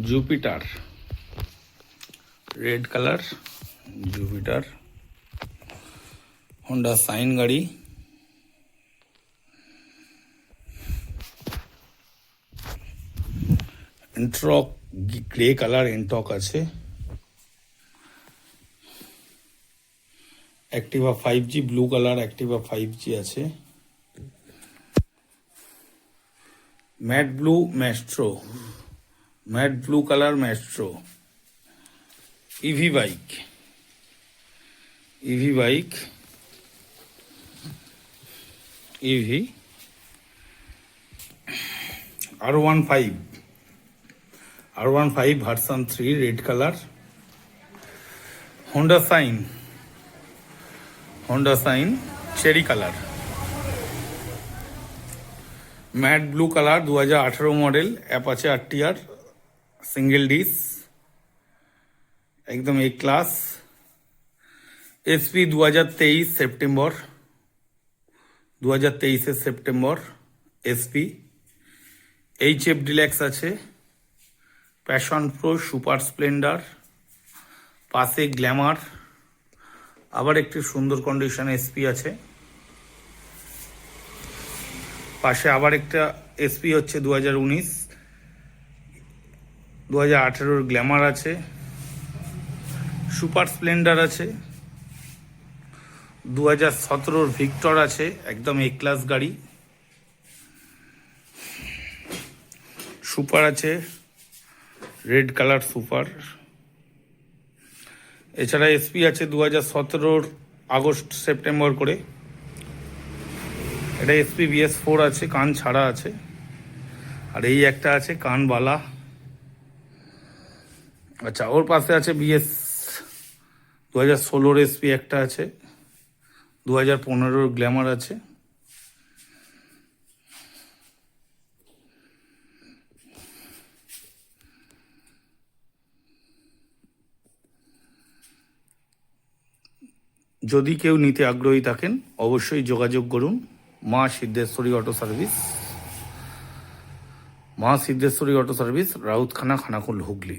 Jupiter, red colour Jupiter, Honda Shine গাড়ি, Ntorq grey colour Ntorq আছে, Activa 5G blue colour Activa 5G আছে, matte blue Maestro, matte blue colour Maestro, EV bike, EV bike, EV R15, R15 version 3 red colour, Honda Shine, Honda Shine cherry colour, matte blue colour 2018 model Apache RTR single disc একদম A class, SP 2023 September, 2023 September SP, HF Deluxe আছে, Passion Pro Super Splendor, পাশে Glamour, আবার একটি সুন্দর condition SP আছে, পাশে আবার একটা এসপি হচ্ছে 2019, 2018 গ্ল্যামার আছে, সুপার স্প্লেন্ডার আছে, 2017 ভিক্টর আছে একদম এ ক্লাস গাড়ি, সুপার আছে রেড কালার সুপার, এছাড়া এসপি আছে 2017 আগস্ট সেপ্টেম্বর করে, এটা এসপি BS4 আছে, কান ছাড়া আছে, আর এই একটা আছে কানবালা। আচ্ছা, ওর পাশে আছে BS 2016 এসপি একটা আছে, 2015 গ্ল্যামার আছে, যদি কেউ নিতে আগ্রহী থাকেন অবশ্যই যোগাযোগ করুন মা সিদ্ধেশ্বরী অটো সার্ভিস, মা সিদ্ধেশ্বরী অটো সার্ভিস, রাউতখানা, খানাকুল, হুগলি।